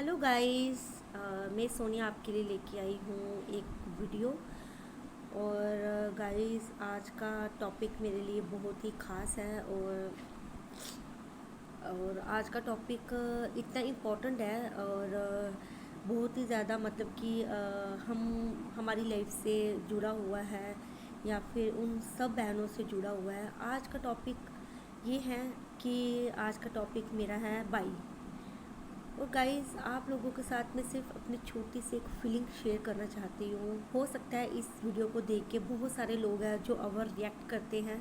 Hello guys. मैं सोनिया आपके लिए लेके आई हूँ एक वीडियो। और गाइस आज का टॉपिक मेरे लिए बहुत ही ख़ास है। और आज का टॉपिक इतना इम्पोर्टेंट है और बहुत ही ज़्यादा मतलब कि हम हमारी लाइफ से जुड़ा हुआ है या फिर उन सब बहनों से जुड़ा हुआ है। आज का टॉपिक ये है कि आज का टॉपिक मेरा है बाई। और गाइस आप लोगों के साथ में सिर्फ अपनी छोटी सी एक फीलिंग शेयर करना चाहती हूँ। हो सकता है इस वीडियो को देख के बहुत सारे लोग हैं जो ओवर रिएक्ट करते हैं,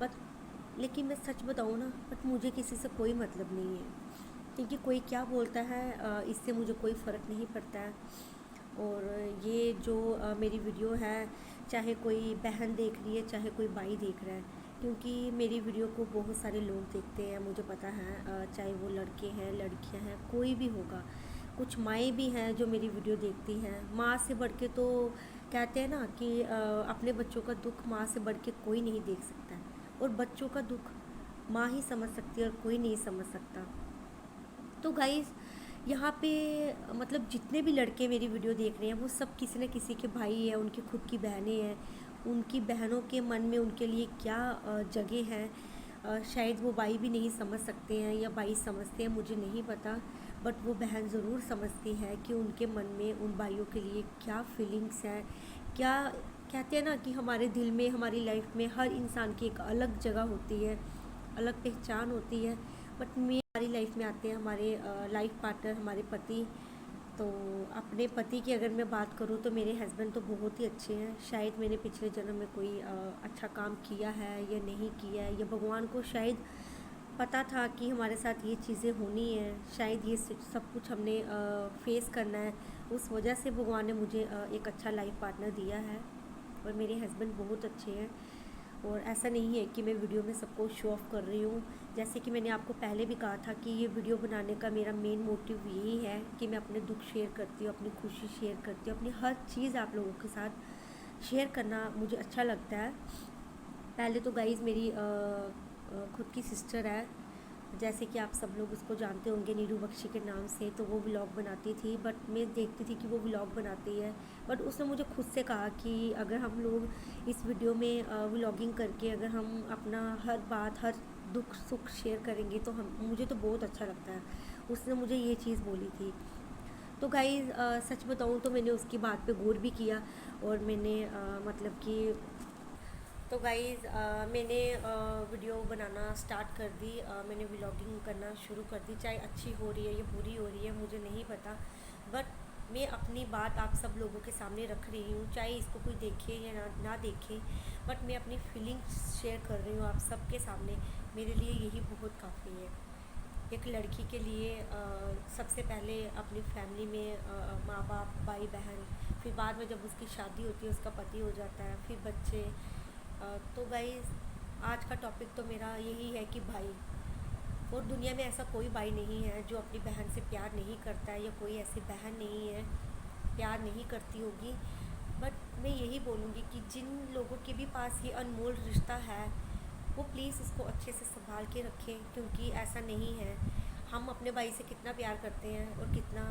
बट लेकिन मैं सच बताऊँ ना, बट मुझे किसी से कोई मतलब नहीं है, क्योंकि कोई क्या बोलता है इससे मुझे कोई फ़र्क नहीं पड़ता है। और ये जो मेरी वीडियो है, चाहे कोई बहन देख रही है चाहे कोई भाई देख रहा है, क्योंकि मेरी वीडियो को बहुत सारे लोग देखते हैं, मुझे पता है। चाहे वो लड़के हैं लड़कियां हैं कोई भी होगा। कुछ माएँ भी हैं जो मेरी वीडियो देखती हैं। माँ से बढ़ के तो कहते हैं ना कि अपने बच्चों का दुख माँ से बढ़ के कोई नहीं देख सकता है, और बच्चों का दुख माँ ही समझ सकती है और कोई नहीं समझ सकता। तो गाइज़ यहाँ पे मतलब जितने भी लड़के मेरी वीडियो देख रहे हैं वो सब किसी न किसी के भाई हैं, उनकी खुद की बहनें हैं। उनकी बहनों के मन में उनके लिए क्या जगह है, शायद वो भाई भी नहीं समझ सकते हैं या भाई समझते हैं, मुझे नहीं पता। बट वो बहन ज़रूर समझती है कि उनके मन में उन भाइयों के लिए क्या फीलिंग्स हैं। क्या कहते हैं ना कि हमारे दिल में हमारी लाइफ में हर इंसान की एक अलग जगह होती है, अलग पहचान होती है। बट मैं हमारी लाइफ में आते हैं हमारे लाइफ पार्टनर, हमारे पति। तो अपने पति की अगर मैं बात करूँ तो मेरे हस्बैंड तो बहुत ही अच्छे हैं। शायद मैंने पिछले जन्म में कोई अच्छा काम किया है या नहीं किया है, या भगवान को शायद पता था कि हमारे साथ ये चीज़ें होनी है, शायद ये सब कुछ हमने फेस करना है। उस वजह से भगवान ने मुझे एक अच्छा लाइफ पार्टनर दिया है। और मेरे हस्बैंड बहुत अच्छे हैं। और ऐसा नहीं है कि मैं वीडियो में सबको शो ऑफ़ कर रही हूँ। जैसे कि मैंने आपको पहले भी कहा था कि ये वीडियो बनाने का मेरा मेन मोटिव यही है कि मैं अपने दुख शेयर करती हूँ, अपनी खुशी शेयर करती हूँ, अपनी हर चीज़ आप लोगों के साथ शेयर करना मुझे अच्छा लगता है। पहले तो गाइज़ मेरी खुद की सिस्टर है, जैसे कि आप सब लोग उसको जानते होंगे नीरू बख्शी के नाम से। तो वो व्लॉग बनाती थी, बट मैं देखती थी कि वो व्लॉग बनाती है। बट उसने मुझे खुद से कहा कि अगर हम लोग इस वीडियो में व्लॉगिंग करके अगर हम अपना हर बात हर दुख सुख शेयर करेंगे तो हम मुझे तो बहुत अच्छा लगता है। उसने मुझे ये चीज़ बोली थी। तो गाइज़ सच बताऊँ तो मैंने उसकी बात पे गौर भी किया। और मैंने मतलब कि तो गाइज़ मैंने वीडियो बनाना स्टार्ट कर दी। मैंने व्लॉगिंग करना शुरू कर दी, चाहे अच्छी हो रही है या बुरी हो रही है मुझे नहीं पता। बट मैं अपनी बात आप सब लोगों के सामने रख रही हूँ, चाहे इसको कोई देखे या ना देखे। बट मैं अपनी फीलिंग्स शेयर कर रही हूँ आप सबके सामने। मेरे लिए यही बहुत काफ़ी है। एक लड़की के लिए सबसे पहले अपनी फैमिली में माँ बाप भाई बहन, फिर बाद में जब उसकी शादी होती है उसका पति हो जाता है, फिर बच्चे। तो गाइस आज का टॉपिक तो मेरा यही है कि भाई। और दुनिया में ऐसा कोई भाई नहीं है जो अपनी बहन से प्यार नहीं करता है, या कोई ऐसी बहन नहीं है प्यार नहीं करती होगी। बट मैं यही बोलूँगी कि जिन लोगों के भी पास ये अनमोल रिश्ता है वो प्लीज़ इसको अच्छे से संभाल के रखें, क्योंकि ऐसा नहीं है। हम अपने भाई से कितना प्यार करते हैं और कितना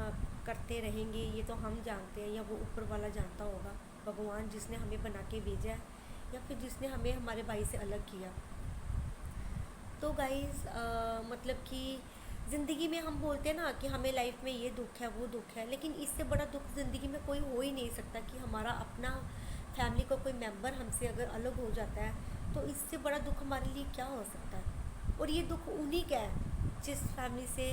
करते रहेंगे ये तो हम जानते हैं, या वो ऊपर वाला जानता होगा, भगवान जिसने हमें बना के भेजा है या फिर जिसने हमें हमारे भाई से अलग किया। तो गाइज़ मतलब कि ज़िंदगी में हम बोलते हैं ना कि हमें लाइफ में ये दुख है वो दुख है, लेकिन इससे बड़ा दुख ज़िंदगी में कोई हो ही नहीं सकता कि हमारा अपना फैमिली का कोई मेंबर हमसे अगर अलग हो जाता है, तो इससे बड़ा दुख हमारे लिए क्या हो सकता है। और ये दुख उन्हीं का है जिस फैमिली से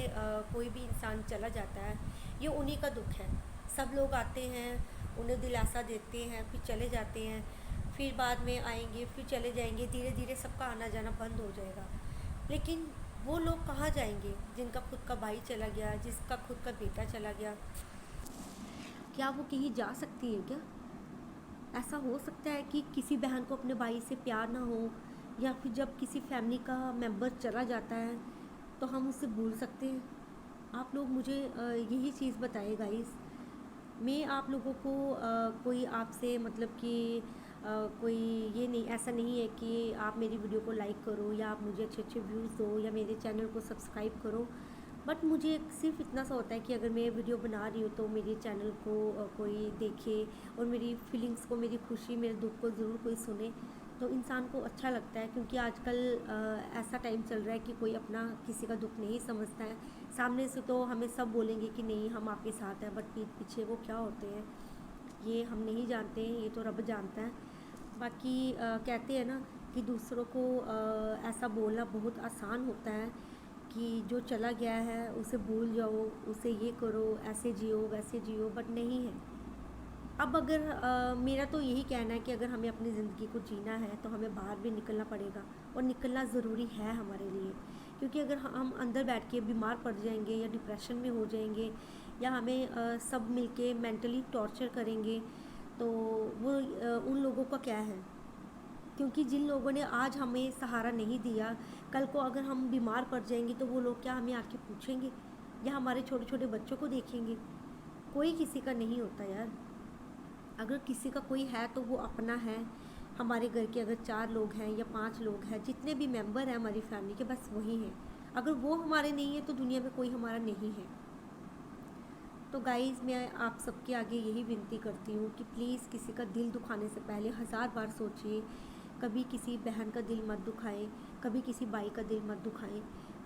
कोई भी इंसान चला जाता है, ये उन्हीं का दुख है। सब लोग आते हैं, उन्हें दिलासा देते हैं, फिर चले जाते हैं, फिर बाद में आएंगे फिर चले जाएंगे, धीरे धीरे सबका आना जाना बंद हो जाएगा। लेकिन वो लोग कहाँ जाएंगे जिनका खुद का भाई चला गया, जिसका खुद का बेटा चला गया? क्या वो कहीं जा सकती है क्या? ऐसा हो सकता है कि किसी बहन को अपने भाई से प्यार ना हो, या फिर जब किसी फैमिली का मेंबर चला जाता है तो हम उसे भूल सकते हैं? आप लोग मुझे यही चीज़ बताइए गाइस। मैं आप लोगों को कोई आपसे मतलब कि कोई ये नहीं, ऐसा नहीं है कि आप मेरी वीडियो को लाइक करो या आप मुझे अच्छे अच्छे व्यूज़ दो या मेरे चैनल को सब्सक्राइब करो। बट मुझे सिर्फ इतना सा होता है कि अगर मैं वीडियो बना रही हूँ तो मेरे चैनल को कोई देखे और मेरी फीलिंग्स को, मेरी खुशी, मेरे दुख को ज़रूर कोई सुने, तो इंसान को अच्छा लगता है। क्योंकि आजकल ऐसा टाइम चल रहा है कि कोई अपना किसी का दुख नहीं समझता है। सामने से तो हमें सब बोलेंगे कि नहीं हम आपके साथ हैं, बट पीठ पीछे वो क्या होते हैं ये हम नहीं जानते हैं, ये तो रब जानता है। बाकी कहते हैं ना कि दूसरों को ऐसा बोलना बहुत आसान होता है कि जो चला गया है उसे भूल जाओ, उसे ये करो, ऐसे जियो वैसे जियो, बट नहीं है। अब अगर मेरा तो यही कहना है कि अगर हमें अपनी ज़िंदगी को जीना है तो हमें बाहर भी निकलना पड़ेगा, और निकलना ज़रूरी है हमारे लिए। क्योंकि अगर हम अंदर बैठ के बीमार पड़ जाएंगे या डिप्रेशन में हो जाएंगे, या हमें सब मिलके मेंटली टॉर्चर करेंगे, तो वो उन लोगों का क्या है। क्योंकि जिन लोगों ने आज हमें सहारा नहीं दिया, कल को अगर हम बीमार पड़ जाएंगे तो वो लोग क्या हमें आके पूछेंगे, या हमारे छोटे छोटे बच्चों को देखेंगे। कोई किसी का नहीं होता यार। अगर किसी का कोई है तो वो अपना है। हमारे घर के अगर 4 लोग हैं या 5 लोग हैं, जितने भी मेंबर हैं हमारी फैमिली के, बस वही हैं। अगर वो हमारे नहीं है तो दुनिया में कोई हमारा नहीं है। तो गाइज़, मैं आप सबके आगे यही विनती करती हूँ कि प्लीज़ किसी का दिल दुखाने से पहले 1000 बार सोचिए। कभी किसी बहन का दिल मत दुखाएं, कभी किसी भाई का दिल मत दुखाएं।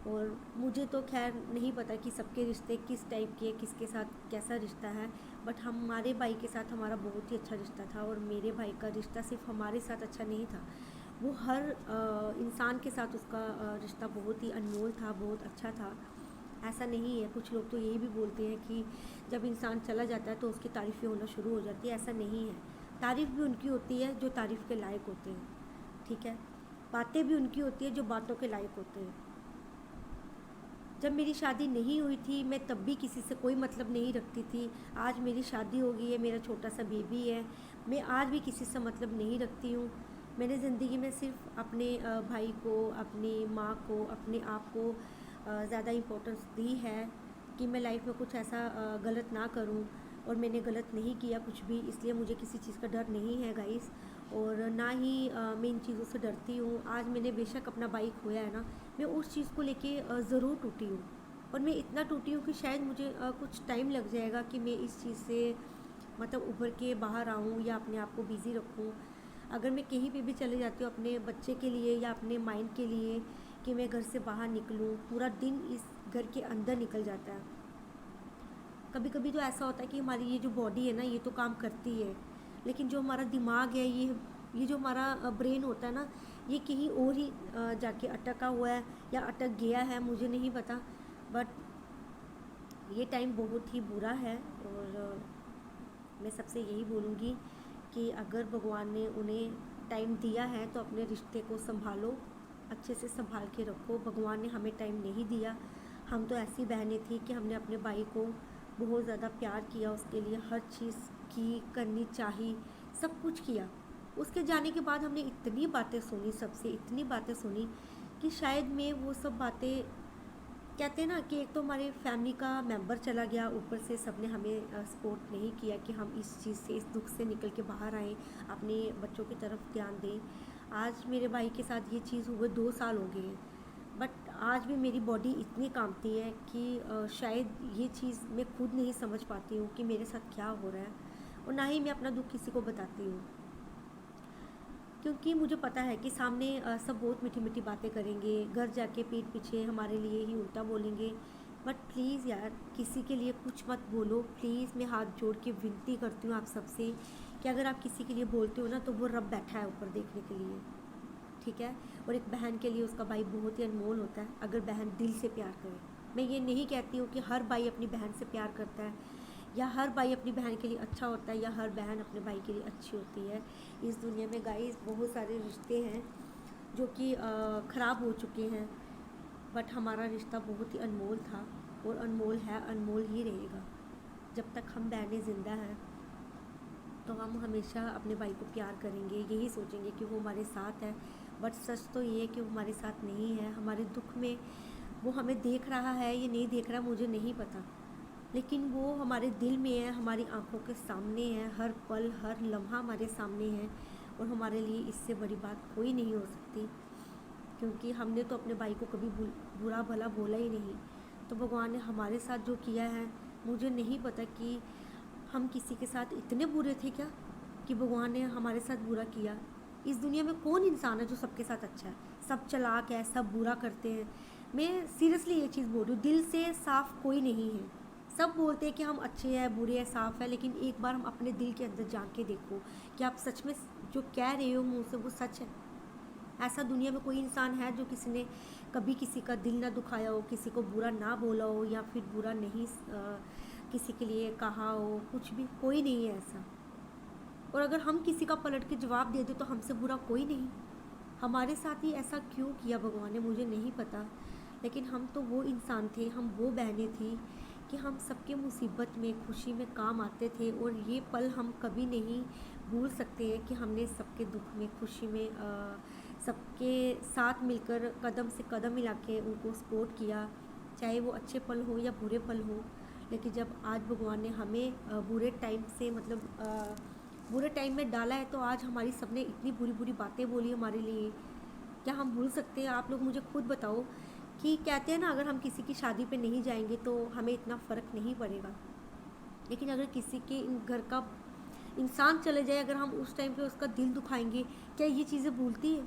और मुझे तो खैर नहीं पता कि सबके रिश्ते किस टाइप के, किसके साथ कैसा रिश्ता है, बट हमारे भाई के साथ हमारा बहुत ही अच्छा रिश्ता था। और मेरे भाई का रिश्ता सिर्फ हमारे साथ अच्छा नहीं था, वो हर इंसान के साथ उसका रिश्ता बहुत ही अनमोल था, बहुत अच्छा था। ऐसा नहीं है, कुछ लोग तो यही भी बोलते हैं कि जब इंसान चला जाता है तो उसकी तारीफ़ें होना शुरू हो जाती है। ऐसा नहीं है। तारीफ़ भी उनकी होती है जो तारीफ़ के लायक होते हैं, ठीक है। बातें भी उनकी होती है जो बातों के लायक होते हैं। जब मेरी शादी नहीं हुई थी मैं तब भी किसी से कोई मतलब नहीं रखती थी। आज मेरी शादी हो गई है, मेरा छोटा सा बेबी है, मैं आज भी किसी से मतलब नहीं रखती हूँ। मैंने ज़िंदगी में सिर्फ अपने भाई को, अपनी माँ को, अपने आप को ज़्यादा इम्पोर्टेंस दी है कि मैं लाइफ में कुछ ऐसा गलत ना करूँ। और मैंने गलत नहीं किया कुछ भी, इसलिए मुझे किसी चीज़ का डर नहीं है गाइस। और ना ही मैं इन चीज़ों से डरती हूँ। आज मैंने बेशक अपना बाइक खोया है ना, मैं उस चीज़ को लेके ज़रूर टूटी हूँ। और मैं इतना टूटी हूँ कि शायद मुझे कुछ टाइम लग जाएगा कि मैं इस चीज़ से मतलब उभर के बाहर आऊँ या अपने आप को बिज़ी रखूँ। अगर मैं कहीं पे भी चले जाती हूँ अपने बच्चे के लिए या अपने माइंड के लिए कि मैं घर से बाहर निकलूँ, पूरा दिन इस घर के अंदर निकल जाता है। कभी कभी तो ऐसा होता है कि हमारी ये जो बॉडी है ना ये तो काम करती है, लेकिन जो हमारा दिमाग है, ये जो हमारा ब्रेन होता है ना, ये कहीं और ही जाके अटका हुआ है या अटक गया है, मुझे नहीं पता। बट ये टाइम बहुत ही बुरा है। और मैं सबसे यही बोलूँगी कि अगर भगवान ने उन्हें टाइम दिया है तो अपने रिश्ते को संभालो, अच्छे से संभाल के रखो। भगवान ने हमें टाइम नहीं दिया। हम तो ऐसी बहनें थी कि हमने अपने भाई को बहुत ज़्यादा प्यार किया, उसके लिए हर चीज़ की करनी चाहिए, सब कुछ किया। उसके जाने के बाद हमने इतनी बातें सुनी, सबसे इतनी बातें सुनी कि शायद मैं वो सब बातें, कहते हैं ना कि एक तो हमारे फैमिली का मेंबर चला गया, ऊपर से सबने हमें सपोर्ट नहीं किया कि हम इस चीज़ से, इस दुख से निकल के बाहर आएँ, अपने बच्चों की तरफ ध्यान दें। आज मेरे भाई के साथ ये चीज़ हुए 2 साल हो गए हैं, बट आज भी मेरी बॉडी इतनी कांपती है कि शायद ये चीज़ मैं खुद नहीं समझ पाती हूँ कि मेरे साथ क्या हो रहा है। और ना ही मैं अपना दुख किसी को बताती हूँ, क्योंकि मुझे पता है कि सामने सब बहुत मीठी मीठी बातें करेंगे, घर जाके पीठ पीछे हमारे लिए ही उल्टा बोलेंगे। बट प्लीज़ यार, किसी के लिए कुछ मत बोलो प्लीज़। मैं हाथ जोड़ के विनती करती हूँ आप सबसे कि अगर आप किसी के लिए बोलते हो ना तो वो रब बैठा है ऊपर देखने के लिए, ठीक है। और एक बहन के लिए उसका भाई बहुत ही अनमोल होता है, अगर बहन दिल से प्यार करे। मैं ये नहीं कहती हूँ कि हर भाई अपनी बहन से प्यार करता है, या हर भाई अपनी बहन के लिए अच्छा होता है, या हर बहन अपने भाई के लिए अच्छी होती है। इस दुनिया में गाइस बहुत सारे रिश्ते हैं जो कि ख़राब हो चुके हैं, बट हमारा रिश्ता बहुत ही अनमोल था और अनमोल है, अनमोल ही रहेगा। जब तक हम बहनें ज़िंदा हैं तो हम हमेशा अपने भाई को प्यार करेंगे, यही सोचेंगे कि वो हमारे साथ है। बट सच तो ये है कि वो हमारे साथ नहीं है। हमारे दुख में वो हमें देख रहा है या नहीं देख रहा मुझे नहीं पता, लेकिन वो हमारे दिल में है, हमारी आंखों के सामने है, हर पल हर लम्हा हमारे सामने है। और हमारे लिए इससे बड़ी बात कोई नहीं हो सकती, क्योंकि हमने तो अपने भाई को कभी बुरा भला बोला ही नहीं। तो भगवान ने हमारे साथ जो किया है, मुझे नहीं पता कि हम किसी के साथ इतने बुरे थे क्या कि भगवान ने हमारे साथ बुरा किया। इस दुनिया में कौन इंसान है जो सबके साथ अच्छा है? सब चालाक है, सब बुरा करते हैं। मैं सीरियसली ये चीज़ बोल रही हूँ, दिल से साफ कोई नहीं है। सब बोलते हैं कि हम अच्छे हैं, बुरे हैं, साफ है, लेकिन एक बार हम अपने दिल के अंदर झांक के देखो कि आप सच में जो कह रहे हो मुंह से वो सच है। ऐसा दुनिया में कोई इंसान है जो किसी ने कभी किसी का दिल ना दुखाया हो, किसी को बुरा ना बोला हो, या फिर बुरा नहीं किसी के लिए कहा हो, कुछ भी कोई नहीं है ऐसा। और अगर हम किसी का पलट के जवाब दे दें तो हमसे बुरा कोई नहीं। हमारे साथ ही ऐसा क्यों किया भगवान ने, मुझे नहीं पता। लेकिन हम तो वो इंसान थे, हम वो बहनें थी कि हम सबके मुसीबत में, खुशी में काम आते थे। और ये पल हम कभी नहीं भूल सकते हैं कि हमने सबके दुख में, खुशी में सबके साथ मिलकर कदम से कदम मिला के उनको सपोर्ट किया, चाहे वो अच्छे पल हो या बुरे पल हो। लेकिन जब आज भगवान ने हमें बुरे टाइम से बुरे टाइम में डाला है, तो आज हमारी सबने इतनी बुरी बुरी बातें बोली हमारे लिए, क्या हम भूल सकते हैं? आप लोग मुझे खुद बताओ कि कहते हैं ना, अगर हम किसी की शादी पे नहीं जाएंगे तो हमें इतना फ़र्क नहीं पड़ेगा, लेकिन अगर किसी के घर का इंसान चले जाए, अगर हम उस टाइम पे उसका दिल दुखाएंगे, क्या ये चीज़ें भूलती है?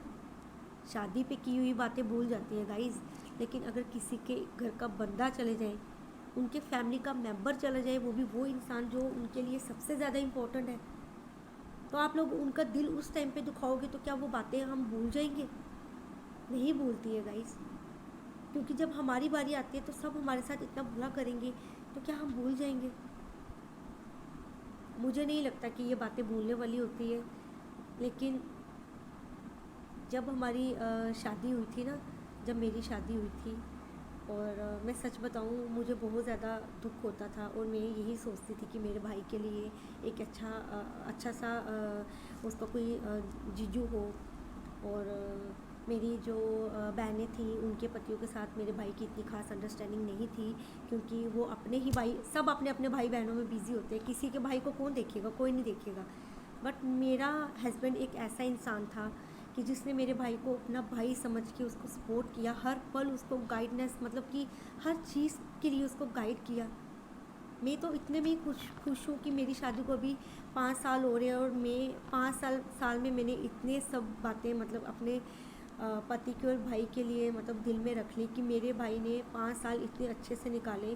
शादी पे की हुई बातें भूल जाती है गाइस, लेकिन अगर किसी के घर का बंदा चले जाए, उनके फैमिली का मेंबर चला जाए, वो भी वो इंसान जो उनके लिए सबसे ज़्यादा इम्पोर्टेंट है, तो आप लोग उनका दिल उस टाइम पे दुखाओगे तो क्या वो बातें हम भूल जाएंगे? नहीं भूलती है गाइस। क्योंकि जब हमारी बारी आती है तो सब हमारे साथ इतना बुरा करेंगे, तो क्या हम भूल जाएंगे? मुझे नहीं लगता कि ये बातें भूलने वाली होती है। लेकिन जब हमारी शादी हुई थी ना, जब मेरी शादी हुई थी, और मैं सच बताऊँ, मुझे बहुत ज़्यादा दुख होता था, और मैं यही सोचती थी कि मेरे भाई के लिए एक अच्छा सा उसका कोई जीजू हो। और मेरी जो बहनें थी, उनके पतियों के साथ मेरे भाई की इतनी खास अंडरस्टैंडिंग नहीं थी, क्योंकि वो अपने ही भाई, सब अपने अपने भाई बहनों में बिज़ी होते हैं, किसी के भाई को कौन देखेगा, कोई नहीं देखेगा। बट मेरा हस्बैंड एक ऐसा इंसान था कि जिसने मेरे भाई को अपना भाई समझ के उसको सपोर्ट किया, हर पल उसको गाइडनेस, मतलब कि हर चीज़ के लिए उसको गाइड किया। मैं तो इतने में ही खुश हूँ कि मेरी शादी को अभी 5 साल हो रहे हैं, और मैं 5 साल में मैंने इतने सब बातें, मतलब अपने पति के और भाई के लिए, मतलब दिल में रख ली कि मेरे भाई ने 5 साल इतने अच्छे से निकाले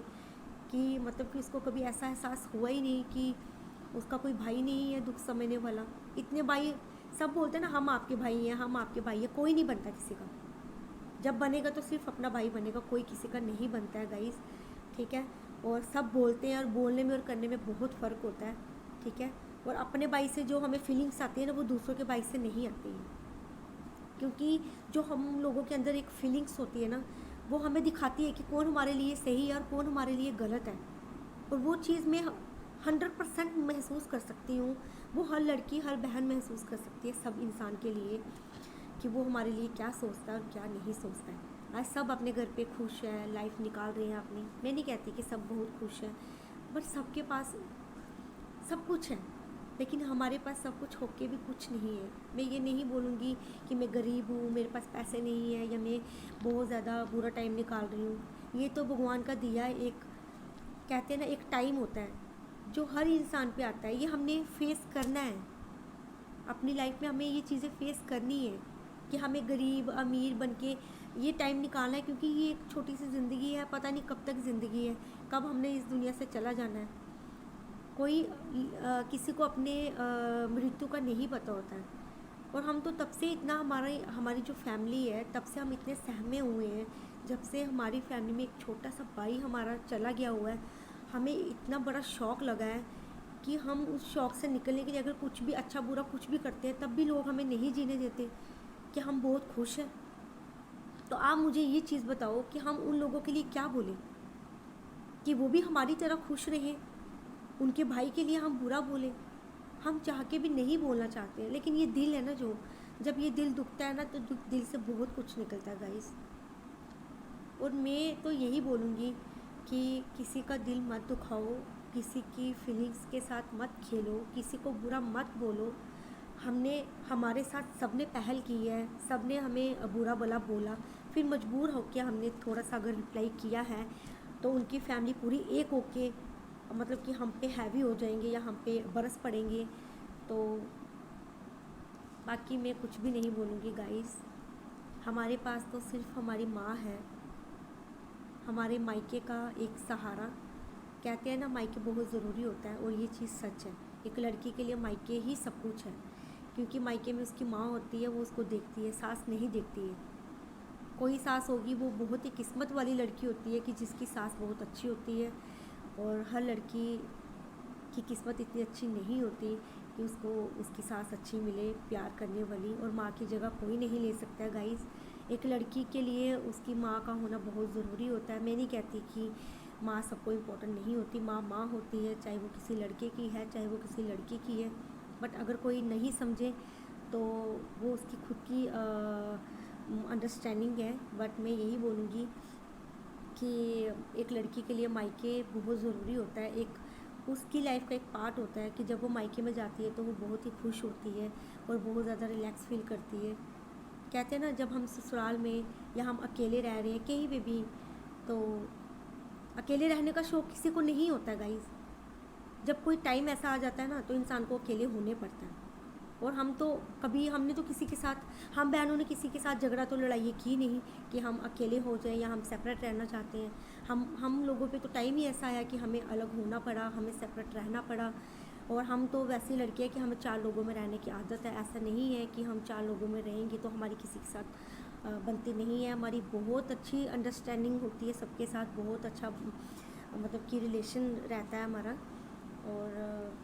कि मतलब कि उसको कभी ऐसा एहसास हुआ ही नहीं कि उसका कोई भाई नहीं है दुख समझने वाला। इतने भाई, सब बोलते हैं ना, हम आपके भाई हैं, हम आपके भाई हैं, कोई नहीं बनता किसी का। जब बनेगा तो सिर्फ अपना भाई बनेगा, कोई किसी का नहीं बनता है गाइस, ठीक है? और सब बोलते हैं, और बोलने में और करने में बहुत फ़र्क होता है, ठीक है? और अपने भाई से जो हमें फीलिंग्स आती है ना, वो दूसरों के भाई से नहीं आती है। क्योंकि जो हम लोगों के अंदर एक फीलिंग्स होती है ना, वो हमें दिखाती है कि कौन हमारे लिए सही है और कौन हमारे लिए गलत है। और वो चीज़ मैं 100% महसूस कर सकती हूँ, वो हर लड़की, हर बहन महसूस कर सकती है, सब इंसान के लिए, कि वो हमारे लिए क्या सोचता है और क्या नहीं सोचता है। आज सब अपने घर पे खुश है, लाइफ निकाल रहे हैं अपनी। मैं नहीं कहती कि सब बहुत खुश हैं, बट सबके पास सब कुछ है, लेकिन हमारे पास सब कुछ होके भी कुछ नहीं है। मैं ये नहीं बोलूँगी कि मैं गरीब हूँ, मेरे पास पैसे नहीं है, या मैं बहुत ज़्यादा बुरा टाइम निकाल रही हूँ। ये तो भगवान का दिया है, एक कहते हैं ना, एक टाइम होता है जो हर इंसान पे आता है, ये हमने फेस करना है। अपनी लाइफ में हमें ये चीज़ें फेस करनी है कि हमें गरीब अमीर बन के ये टाइम निकालना है, क्योंकि ये एक छोटी सी ज़िंदगी है, पता नहीं कब तक ज़िंदगी है, कब हमने इस दुनिया से चला जाना है। कोई किसी को अपने मृत्यु का नहीं पता होता है। और हम तो तब से इतना, हमारी जो फैमिली है, तब से हम इतने सहमे हुए हैं, जब से हमारी फैमिली में एक छोटा सा भाई हमारा चला गया हुआ है। हमें इतना बड़ा शौक़ लगा है कि हम उस शौक़ से निकलने के लिए अगर कुछ भी अच्छा बुरा कुछ भी करते हैं, तब भी लोग हमें नहीं जीने देते कि हम बहुत खुश हैं। तो आप मुझे ये चीज़ बताओ कि हम उन लोगों के लिए क्या बोलें कि वो भी हमारी तरह खुश रहें, उनके भाई के लिए हम बुरा बोलें? हम चाह के भी नहीं बोलना चाहते हैं, लेकिन ये दिल है ना, जो जब ये दिल दुखता है ना, तो दिल से बहुत कुछ निकलता है गाइस। और मैं तो यही बोलूँगी कि किसी का दिल मत दुखाओ, किसी की फीलिंग्स के साथ मत खेलो, किसी को बुरा मत बोलो। हमारे साथ सबने पहल की है, सबने हमें बुरा भला बोला, फिर मजबूर होकर हमने थोड़ा सा अगर रिप्लाई किया है, तो उनकी फैमिली पूरी एक होके मतलब कि हम पे हैवी हो जाएंगे या हम पे बरस पड़ेंगे। तो बाकी मैं कुछ भी नहीं बोलूँगी गाइस। हमारे पास तो सिर्फ हमारी माँ है, हमारे मायके का एक सहारा। कहते हैं ना, मायके बहुत ज़रूरी होता है, और ये चीज़ सच है। एक लड़की के लिए मायके ही सब कुछ है, क्योंकि मायके में उसकी माँ होती है, वो उसको देखती है, सास नहीं देखती है। कोई सास होगी वो बहुत ही किस्मत वाली लड़की होती है कि जिसकी सास बहुत अच्छी होती है, और हर लड़की की किस्मत इतनी अच्छी नहीं होती कि उसको उसकी सास अच्छी मिले, प्यार करने वाली। और माँ की जगह कोई नहीं ले सकता है गाइस। एक लड़की के लिए उसकी माँ का होना बहुत ज़रूरी होता है। मैं नहीं कहती कि माँ सबको इम्पोर्टेंट नहीं होती, माँ माँ होती है, चाहे वो किसी लड़के की है चाहे वो किसी लड़की की है। बट अगर कोई नहीं समझे तो वो उसकी खुद की अंडरस्टैंडिंग है। बट मैं यही बोलूँगी कि एक लड़की के लिए मायके बहुत ज़रूरी होता है, एक उसकी लाइफ का एक पार्ट होता है कि जब वो मायके में जाती है तो वो बहुत ही खुश होती है और बहुत ज़्यादा रिलैक्स फील करती है। कहते हैं ना, जब हम ससुराल में या हम अकेले रह रहे हैं कहीं भी, तो अकेले रहने का शौक़ किसी को नहीं होता गाइस। जब कोई टाइम ऐसा आ जाता है ना, तो इंसान को अकेले होने पड़ता है। और हम तो कभी हमने तो किसी के साथ, हम बहनों ने किसी के साथ झगड़ा तो लड़ाई की नहीं कि हम अकेले हो जाएं या हम सेपरेट रहना चाहते हैं। हम लोगों पे तो टाइम ही ऐसा आया कि हमें अलग होना पड़ा, हमें सेपरेट रहना पड़ा। और हम तो वैसी लड़की है कि हमें 4 लोगों में रहने की आदत है। ऐसा नहीं है कि हम 4 लोगों में रहेंगे तो हमारी किसी के साथ बनती नहीं है। हमारी बहुत अच्छी अंडरस्टैंडिंग होती है सबके साथ, बहुत अच्छा मतलब कि रिलेशन रहता है हमारा। और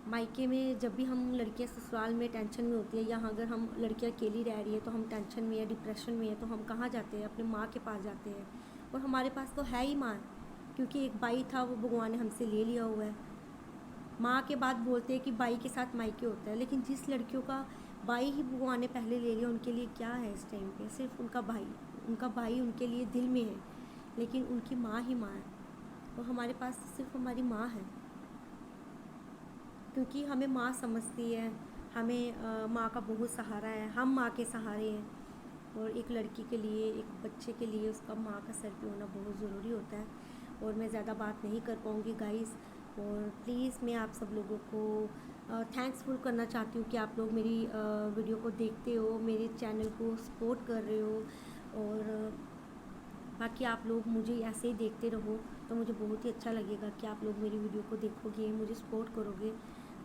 मायके में जब भी हम लड़कियां ससुराल में टेंशन में होती है, या अगर हम लड़कियां अकेली रह रही है तो हम टेंशन में या डिप्रेशन में है, तो हम कहाँ जाते हैं? अपने माँ के पास जाते हैं। और हमारे पास तो है ही माँ, क्योंकि एक भाई था वो भगवान ने हमसे ले लिया हुआ है। माँ के बाद बोलते हैं कि भाई के साथ मायके होता है, लेकिन जिस लड़कियों का भाई ही भगवान ने पहले ले लिया, उनके लिए क्या है इस टाइम पे? सिर्फ उनका भाई, उनका भाई उनके लिए दिल में है, लेकिन उनकी माँ ही माँ है। और हमारे पास सिर्फ हमारी माँ है, क्योंकि हमें माँ समझती है, हमें माँ का बहुत सहारा है, हम माँ के सहारे हैं। और एक लड़की के लिए, एक बच्चे के लिए उसका माँ का सर पे होना बहुत ज़रूरी होता है। और मैं ज़्यादा बात नहीं कर पाऊँगी गाइस। और प्लीज़ मैं आप सब लोगों को थैंक्सफुल करना चाहती हूँ कि आप लोग मेरी वीडियो को देखते हो, मेरे चैनल को सपोर्ट कर रहे हो। और बाकी आप लोग मुझे ऐसे ही देखते रहो तो मुझे बहुत ही अच्छा लगेगा कि आप लोग मेरी वीडियो को देखोगे, मुझे सपोर्ट करोगे।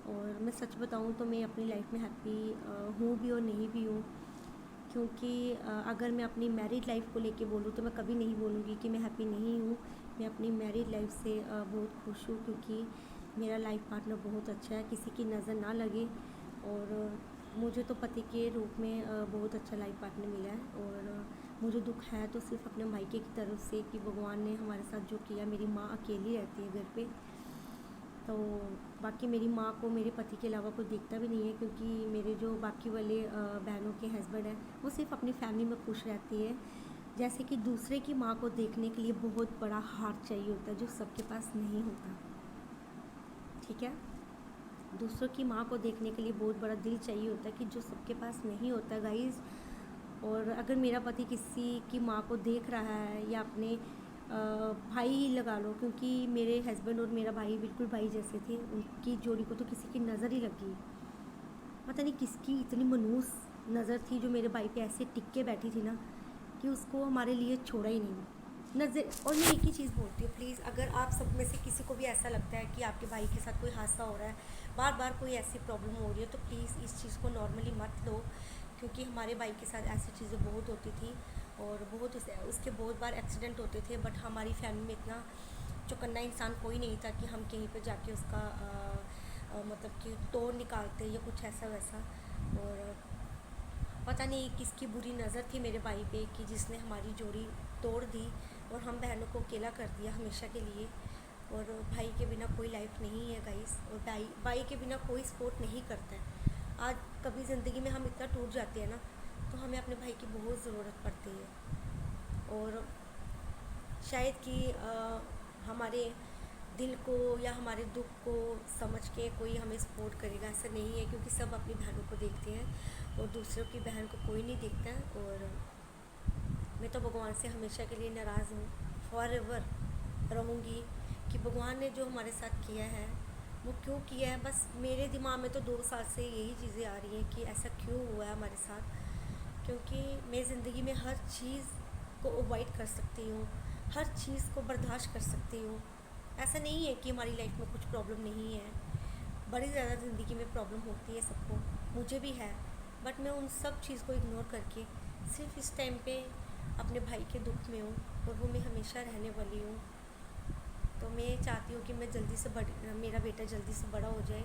और मैं सच बताऊँ तो मैं अपनी लाइफ में हैप्पी हूँ भी और नहीं भी हूँ, क्योंकि अगर मैं अपनी मैरिड लाइफ को लेके बोलूँ तो मैं कभी नहीं बोलूँगी कि मैं हैप्पी नहीं हूँ। मैं अपनी मैरिड लाइफ से बहुत खुश हूँ, क्योंकि मेरा लाइफ पार्टनर बहुत अच्छा है, किसी की नज़र ना लगे। और मुझे तो पति के रूप में बहुत अच्छा लाइफ पार्टनर मिला है। और मुझे दुख है तो सिर्फ अपने मायके की तरफ से कि भगवान ने हमारे साथ जो किया। मेरी माँ अकेली रहती है घर पे, तो बाकी मेरी माँ को मेरे पति के अलावा कोई देखता भी नहीं है, क्योंकि मेरे जो बाकी वाले बहनों के हस्बैंड हैं वो सिर्फ अपनी फैमिली में खुश रहती है। जैसे कि दूसरे की माँ को देखने के लिए बहुत बड़ा हार्ट चाहिए होता है, जो सबके पास नहीं होता। ठीक है, दूसरों की माँ को देखने के लिए बहुत बड़ा दिल चाहिए होता है, कि जो सबके पास नहीं होता गाइज़। और अगर मेरा पति किसी की माँ को देख रहा है, या अपने भाई ही लगा लो, क्योंकि मेरे हस्बैंड और मेरा भाई बिल्कुल भाई जैसे थे, उनकी जोड़ी को तो किसी की नज़र ही लगी। पता नहीं किसकी इतनी मनूस नज़र थी जो मेरे भाई पे ऐसे टिक के बैठी थी ना, कि उसको हमारे लिए छोड़ा ही नहीं नज़र। और मैं एक ही चीज़ बोलती हूँ, प्लीज़ अगर आप सब में से किसी को भी ऐसा लगता है कि आपके भाई के साथ कोई हादसा हो रहा है, बार बार कोई ऐसी प्रॉब्लम हो रही है, तो प्लीज़ इस चीज़ को नॉर्मली मत लो, क्योंकि हमारे भाई के साथ ऐसी चीज़ें बहुत होती थी। और बहुत उसके बहुत बार एक्सीडेंट होते थे। बट हमारी फैमिली में इतना चौकन्ना इंसान कोई नहीं था कि हम कहीं पे जाके उसका मतलब कि तोड़ निकालते या कुछ ऐसा वैसा। और पता नहीं किसकी बुरी नज़र थी मेरे भाई पे कि जिसने हमारी जोड़ी तोड़ दी और हम बहनों को अकेला कर दिया हमेशा के लिए। और भाई के बिना कोई लाइफ नहीं है गाइस, और भाई के बिना कोई सपोर्ट नहीं करता है। आज कभी ज़िंदगी में हम इतना टूट जाते हैं ना, तो हमें अपने भाई की बहुत ज़रूरत पड़ती है। और शायद कि हमारे दिल को या हमारे दुख को समझ के कोई हमें सपोर्ट करेगा, ऐसा नहीं है, क्योंकि सब अपनी बहनों को देखते हैं और दूसरों की बहन को कोई नहीं देखता है। और मैं तो भगवान से हमेशा के लिए नाराज़ हूँ फॉरएवर रहूँगी कि भगवान ने जो हमारे साथ किया है वो क्यों किया है। बस मेरे दिमाग में तो 2 साल से यही चीज़ें आ रही हैं कि ऐसा क्यों हुआ है हमारे साथ, क्योंकि मैं ज़िंदगी में हर चीज़ को अवॉइड कर सकती हूँ, हर चीज़ को बर्दाश्त कर सकती हूँ। ऐसा नहीं है कि हमारी लाइफ में कुछ प्रॉब्लम नहीं है, बड़ी ज़्यादा ज़िंदगी में प्रॉब्लम होती है सबको, मुझे भी है। बट मैं उन सब चीज़ को इग्नोर करके सिर्फ इस टाइम पे अपने भाई के दुख में हूँ, और वो मैं हमेशा रहने वाली हूँ। तो मैं चाहती हूँ कि मैं जल्दी से मेरा बेटा जल्दी से बड़ा हो जाए,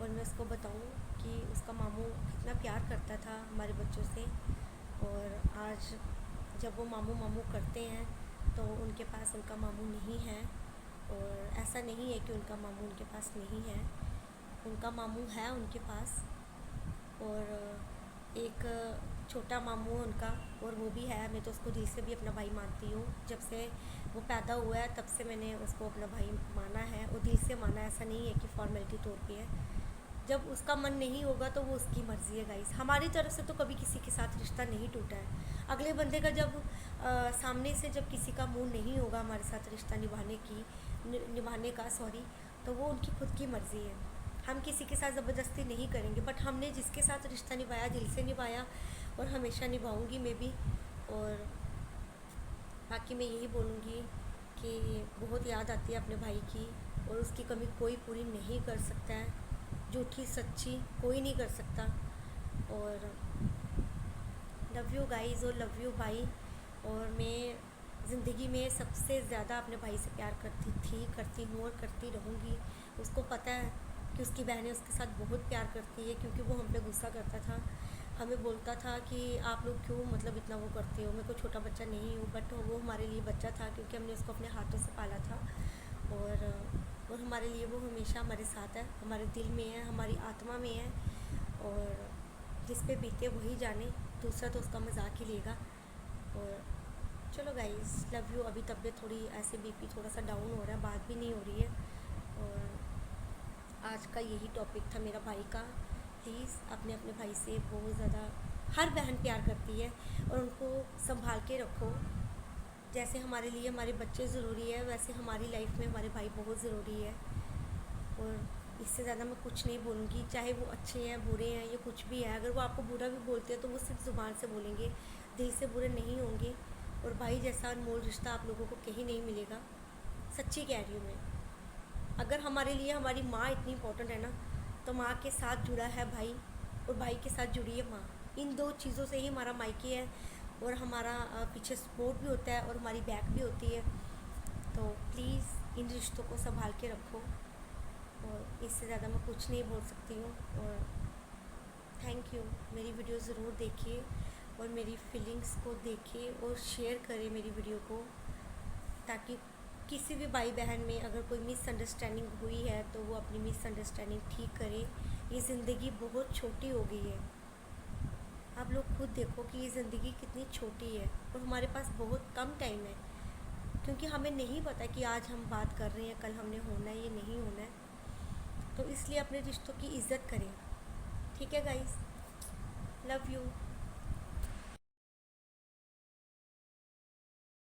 और मैं उसको बताऊँ कि उसका मामू कितना प्यार करता था हमारे बच्चों से। और आज जब वो मामू मामू करते हैं तो उनके पास उनका मामू नहीं है। और ऐसा नहीं है कि उनका मामू उनके पास नहीं है, उनका मामू है उनके पास। और एक छोटा मामू है उनका, और वो भी है। मैं तो उसको दिल से भी अपना भाई मानती हूँ। जब से वो पैदा हुआ है तब से मैंने उसको अपना भाई माना है, और दिल से माना है। ऐसा नहीं है कि फॉर्मेलिटी तौर पे है। जब उसका मन नहीं होगा तो वो उसकी मर्ज़ी है गाइस। हमारी तरफ से तो कभी किसी के साथ रिश्ता नहीं टूटा है। अगले बंदे का जब सामने से जब किसी का मुंह नहीं होगा हमारे साथ रिश्ता निभाने का सॉरी, तो वो उनकी खुद की मर्ज़ी है। हम किसी के साथ ज़बरदस्ती नहीं करेंगे, बट हमने जिसके साथ रिश्ता निभाया दिल से निभाया, और हमेशा निभाऊंगी मैं भी। और बाकी मैं यही बोलूँगी कि बहुत याद आती है अपने भाई की, और उसकी कमी कोई पूरी नहीं कर सकता है, झूठी सच्ची कोई नहीं कर सकता। और लव यू गाइस, और लव यू भाई। और मैं ज़िंदगी में सबसे ज़्यादा अपने भाई से प्यार करती हूँ और करती रहूँगी। उसको पता है कि उसकी बहनें उसके साथ बहुत प्यार करती है, क्योंकि वो हम पे गुस्सा करता था, हमें बोलता था कि आप लोग क्यों मतलब इतना वो करते हो। मैं कोई छोटा बच्चा नहीं हूँ, बट वो हमारे लिए बच्चा था, क्योंकि हमने उसको अपने हाथों से पाला था। और हमारे लिए वो हमेशा हमारे साथ है, हमारे दिल में है, हमारी आत्मा में है। और जिस पे बीते वही जाने, दूसरा तो उसका मजाक ही लेगा। और चलो गाइस, लव यू। अभी तबीयत थोड़ी ऐसे बीपी थोड़ा सा डाउन हो रहा है, बात भी नहीं हो रही है। और आज का यही टॉपिक था मेरा भाई का। प्लीज़ अपने अपने भाई से बहुत ज़्यादा, हर बहन प्यार करती है, और उनको संभाल के रखो। जैसे हमारे लिए हमारे बच्चे ज़रूरी है, वैसे हमारी लाइफ में हमारे भाई बहुत ज़रूरी है। और इससे ज़्यादा मैं कुछ नहीं बोलूँगी, चाहे वो अच्छे हैं बुरे हैं या कुछ भी है। अगर वो आपको बुरा भी बोलते हैं तो वो सिर्फ ज़ुबान से बोलेंगे, दिल से बुरे नहीं होंगे। और भाई जैसा अनमोल रिश्ता आप लोगों को कहीं नहीं मिलेगा, सच्ची कह रही हूँ मैं। अगर हमारे लिए हमारी माँ इतनी इम्पोर्टेंट है ना, तो माँ के साथ जुड़ा है भाई, और भाई के साथ जुड़ी है माँ। इन 2 चीज़ों से ही हमारा मायके है, और हमारा पीछे सपोर्ट भी होता है, और हमारी बैक भी होती है। तो प्लीज़ इन रिश्तों को संभाल के रखो, और इससे ज़्यादा मैं कुछ नहीं बोल सकती हूँ। और थैंक यू। मेरी वीडियो ज़रूर देखिए, और मेरी फीलिंग्स को देखिए, और शेयर करें मेरी वीडियो को, ताकि किसी भी भाई बहन में अगर कोई मिसअंडरस्टैंडिंग हुई है तो वो अपनी मिसअंडरस्टैंडिंग ठीक करे। ये ज़िंदगी बहुत छोटी हो गई है, आप लोग खुद देखो कि ये ज़िंदगी कितनी छोटी है, और हमारे पास बहुत कम टाइम है। क्योंकि हमें नहीं पता कि आज हम बात कर रहे हैं, कल हमने होना है या नहीं होना है। तो इसलिए अपने रिश्तों की इज़्ज़त करें। ठीक है गाइस, लव यू।